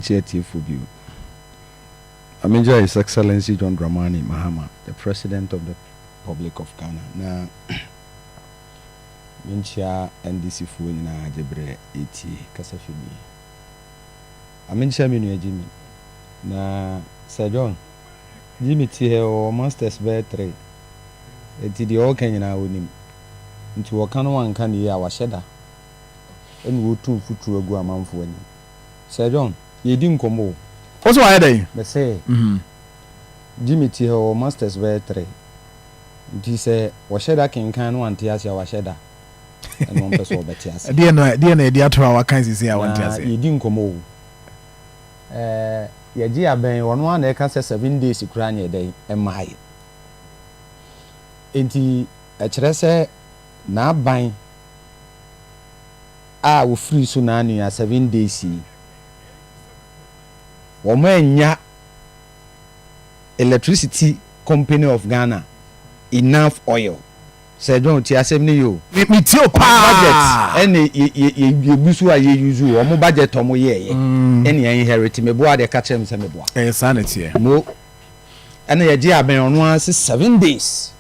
Cheti Fubu. Amenja His Excellency John Dramani Mahama, the President of the Republic of Ghana. Na Mincha NDC Fuin na Jebre eti Kasafimi. Amenja Minu Jimmy. Na Sir John Jimmy Tihe or Masters Bear 3. Eti the all Kenya wonim. Nti wakano wanka ni ya washeda. Enu wotu futu egu amanfo ani. Sir John, yedi nkomo. Also why dey? Be say. Jimmy Tihe or Masters Bear 3. Nti se washeda kenkan no ante ase washeda. Enu on person obeti ase. Dey na e dey ato wa kan sisi a wante ase. Yedi nkomo. Yaji aben wono na e ka se 7 days kura nya dey emai. Enti a kire se na ban a wo free so na anu ya 7 days yi wo manya Electricity Company of Ghana enough oil. Sir John ti asem ni yo me ti o pa budget ene ye gusu a ye use wo mo budget o mo ye ene ye inherit me bo ade ka chem se me bo sanity no ene ye ji aben ono ase 7 days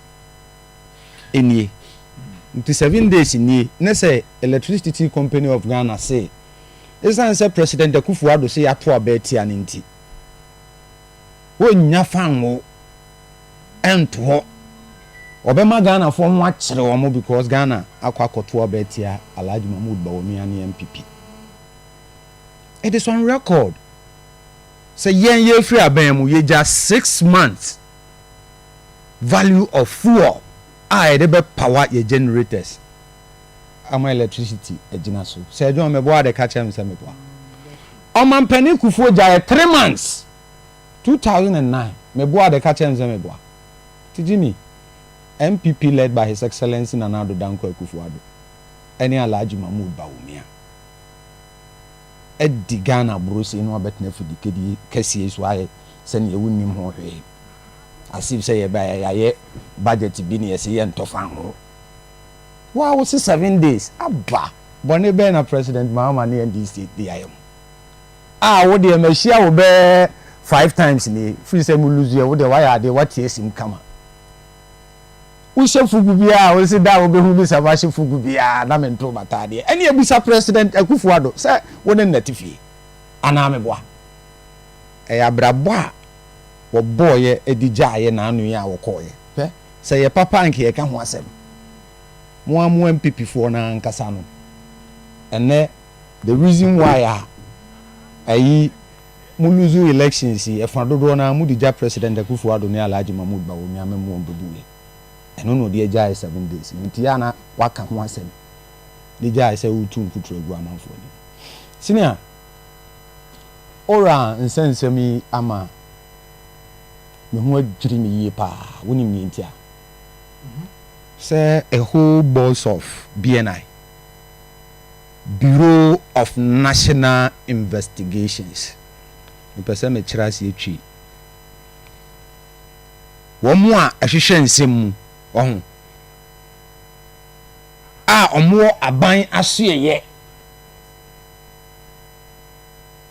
enie nti 7 days ni na say Electricity Company of Ghana say isan say President Akufo-Addo say ato abeti aninti wonya fanwo ento obema Ghana for ho akere wo because Ghana akwakoto abeti Alhaji Mahmoud Bawumia ne MPP. It is on record say yen ye free aban mu ye just 6 months value of fuel I the power your generators. Ama electricity ejina so. Say John me boa de catch am say me boa. Oman Penny Kufuor ja 3 months. 2009 me boa de catch am say me boa. Tijimi MPP led by His Excellency Nana Addo Dankwa Akufo-Addo. Eni Alhaji Mahmoud Bawumia. Edi Ghana bros eno abetna fudi kedi kese so aye se ne ewunim ho hwe. Asif say ye budget bi ne yesi ye ntofan ho. Wow, was 7 days? Abba. Bone be na President Mahama ne NDC dey ayem. Wo de machia wo be 5 times ni free say mu lose ye wo de why dey what yesim kama. Wo shefugu bia wo se da wo be hu bi sa ba shefugu bia na mento batade. Ene ebusa President Akufo-Addo say wo ne natifie. Ana me boa. Abrabo a wo boye edijaye na anu ya wo koye. Pe say ye papa anke ye ka ho asem. Mo MPP for na nkasa no. Ene the reason why ayi mu lose elections e fa dodo na mu dija President Akufo-Addo ne Alhaji Mahmoud Bawumia memu ombeduwe. Eno no de eja 7 days. Nti ya na waka ho asem. De ja se utu mfutro egu amanfo ni. Senior ora nsensemi ama me ho adwiri me yie pa wonim ni ntia. Say a whole boss of BNI, Bureau of National Investigations. The person me trust ye chi. Womo a ehwehwe nsem mu ohun. Omo aban asoye.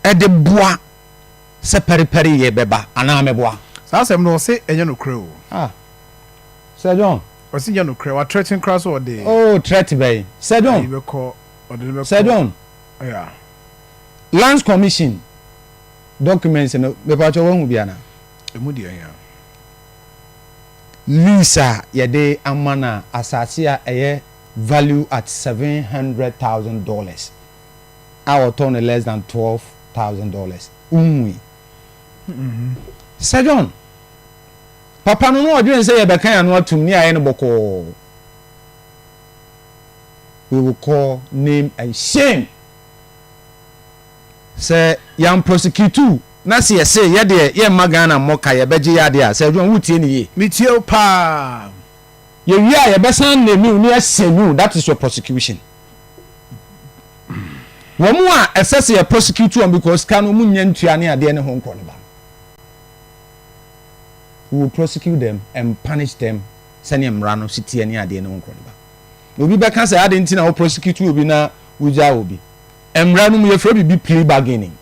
Ede boa se periperi ye beba ana meboa. Sa asem no se enye no kre o. Sir John Osi ya no kre wa threatening cross or dey. Oh, threat bay. Sir John. Sir John. Yeah. Lands Commission documents no me pa cho won bia na. Emu dey ya. Lisa ye dey amana asase a eye value at $700,000. Our turn less than $12,000. Sir John. Papa no odwen say ye be kan anu atum ni aye no boko. We will call name and shame. Say yam prosecute na say ye de ye magana moka ye beje ya de a say John wutie ni ye. Mitie pa. Ye wi a ye besan name ni asenu, that is your prosecution. Womu a assess ye prosecute am because kanu mu nya ntuane ade ne ho nkɔ ne ba. We will prosecute them and punish them. Send them rano city any idea no one. Obi be can say I didn't know prosecute obi na uja obi. Emranu mu ye fro bi plea bargaining.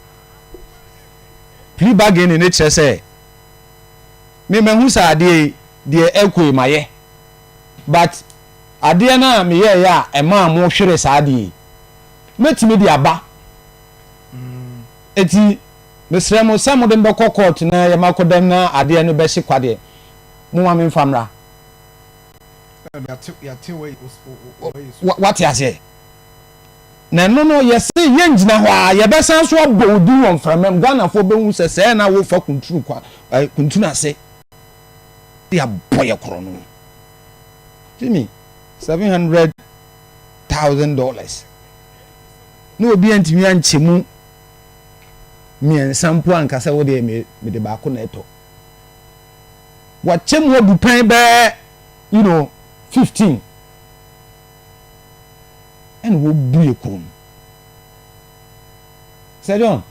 plea bargaining ne kyerɛ sɛ me mahu sa adeɛ deɛ ɛkɔe mayɛ but adeɛ no a meyɛeɛ a ɛmaa mo hwere saa adeɛ mɛtumi de aba eti mesrɛ mo sɛ mode mbɛkɔ court na yɛmakɔdam na adeɛ no bɛhye kwadeɛ mo ma me mfamra wate aseɛ na no no yɛse yɛngyina hɔ a yɛbɛsan so abɔ odi wɔ mframam ghanafoɔ bɛhu sɛ sɛɛ na wofa kuntunu ase de abɔ yɛ korɔ no Jimmy $700,000 na obi antimi ankyɛ mu miɛnsa mpo ankasa wo de mede baako na ɛtɔ wakyɛ mu adu pan bɛɛ 15 ɛna wɔbu yɛ kurom sɛ John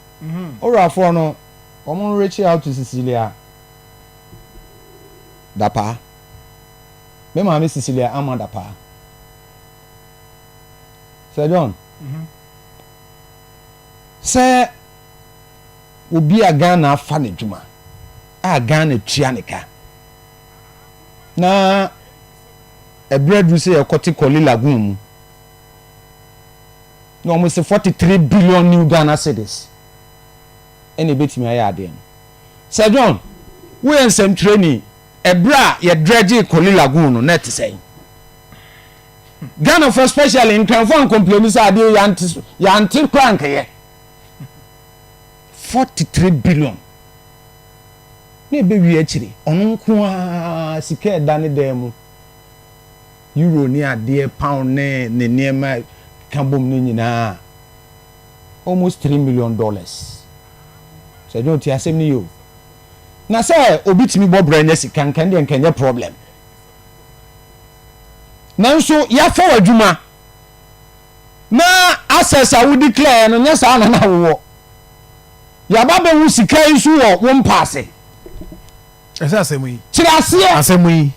ɔwurafoɔ no wɔn reach out to Cecilia Dapaah me maame Cecilia ama Dapaah sɛ John sɛ obi a Ghana afa ne dwuma a Ghana tua ne ka na ɛbrɛ duru sɛ yɛkɔte Kɔli Lagoon mu na wɔn sɛ 43 billion new Ghana cedis ɛna ebetumi ayɛ adeɛ no sɛ John woyɛ nsɛmtwerɛni ɛbrɛ a yɛdrɛgye Kɔli Lagoon no net sɛn Ghana for especially nkranfo complain sɛ adeɛ yɛante kora nkɛyɛ 43 billion na ɛbɛwie akyire ɔno nko a sika ɛda ne dan mu euro ne adeɛ pound ne nneɛma ka bom ne nyinaa almost $3 million sɛ John ti asɛm ne yo na sɛ obi timi bɔ bra nya sika nkan deɛ nkanyɛ problem nanso yɛafa w'adwuma na access a wo declare no nyɛ saa na na wowɔ yaba bɛ wu sika yi so wɔ wo mpaase ɛsɛ asɛm yi kyerɛ aseɛ asɛm yi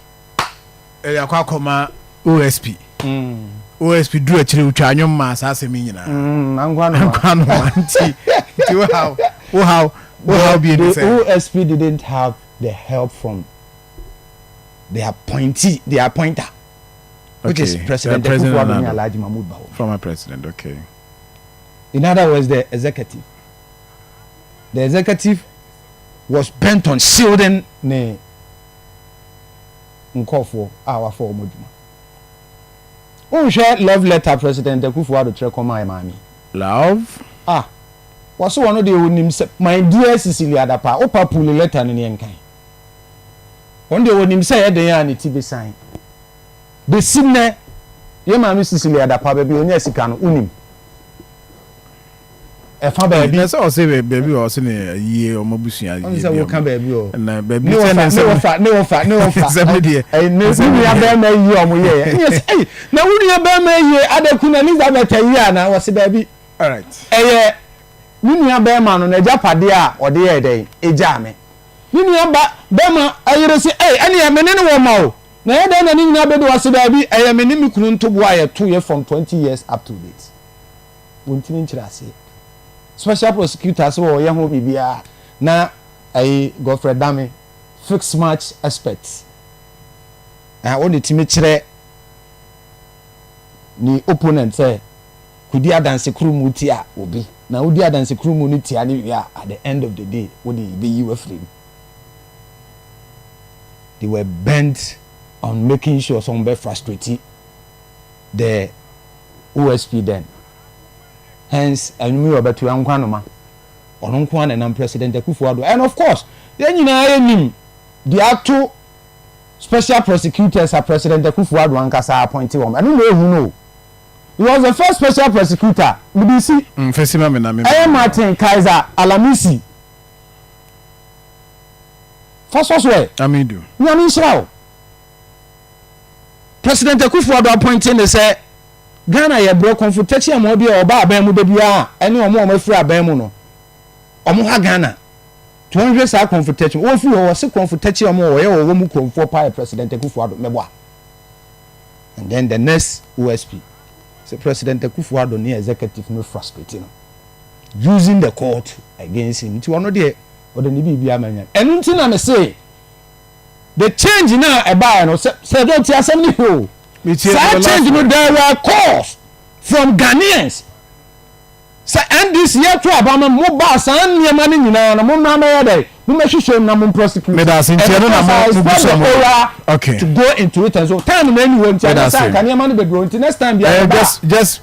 ɛyɛ Akoma OSP OSP duru akyire utwa anwom ma saa asɛm yi nyinaa ankwa no nti how be the the OSP didn't have the help from the appointer which is President Akufo-Addo Alhaji Mahmoud Bawo former president. Okay, in other words the executive was bent on shielding ne nkɔfoɔ a wafa wɔn adwuma. Unhwɛ love letter President Akufo-Addo kyerɛ kɔma maame. Love? Wɔso wɔn de onim sɛ my dear Cecilia Dapaah opa puli letter no ne nkan. Wɔn de onim sɛ yɛ den a ne ti bi sign. Besim ne yɛ maame Cecilia Dapaah baabi onye sika no unim. Ɛfa baabi na sɛ ɔsɛ baabi ɔsɛ ne yie ɔmabusua yie ɔsɛ wo ka baabi o na baabi ne wɔfa ne wunua bɛrima yie ɔmo yɛ yes ei na wunua bɛrima yie adaku na Elizabeth yie ana wɔsɛ baabi all right ɛyɛ wunua bɛrima no na agyapadeɛ a ɔde yɛ dɛn egya me wunua bɛrima ayere sɛ ei ɛne yɛ mene ne wɔ ma o na yɛ dɛn na ne nyinaa bɛde wɔsɛ baabi ɛyɛ mene me kunu ntoboa yɛ 2 years from 20 years up to date wɔntimi nkyerɛ aseɛ special prosecutors wɔ yɛ ho bibia na Godfrey Dame fixed match experts on the timi kyerɛ ni opponent sɛ kudi adanse kuru mu ti a obi na udi adanse kuru mu ni ti a ne wia at the end of the day wo de be you afraid they were bent on making sure some be frustrated the OSP then. Hence, and we were better to Anquanoma or Unquan and President Akufo-Addo. And of course, then you know, the actual special prosecutors are President Akufo-Addo and Kasa appointed one. I don't know who know. He was the first special prosecutor. BBC. I am Martin Kaiser Alamisi. First way. Amidu. Nyamishrao. President Akufo-Addo appointed and say. Ghana ye bro confrontation am obi oba aban mu bebia ene omo afiri aban mu no omo ha Ghana 200 sa confrontation wo fi wo se confrontation omo wo ye wo mu kromfo pa President Akufo-Addo mebo and then the next OSP say President Akufo-Addo ne executive no frustrating using the court against him ti wono de ɔde ne biribi amanya ɛno nti na me say the change now ɛbaa no sɛ don't ti asɛm ne ho saa change no there were calls from Ghanaians sɛ NDC yɛ to abama mo ba saa nneɛma no nyinaa na mo mmra mɛyɛ dɛ mo mɛhwehwɛ na mo prosecute me da sintiɛ no na mo bu so mo okay to go into it and so time na anyway nti na sa ka nneɛma no bedro nti next time bia just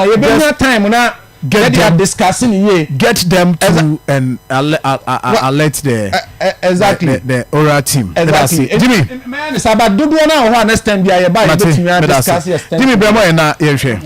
you be time na get them discussing here get them to and alert the oral team exactly Jimmy man is about do na ho next time bia you buy betimi discuss yes Jimmy bremo na ye hwe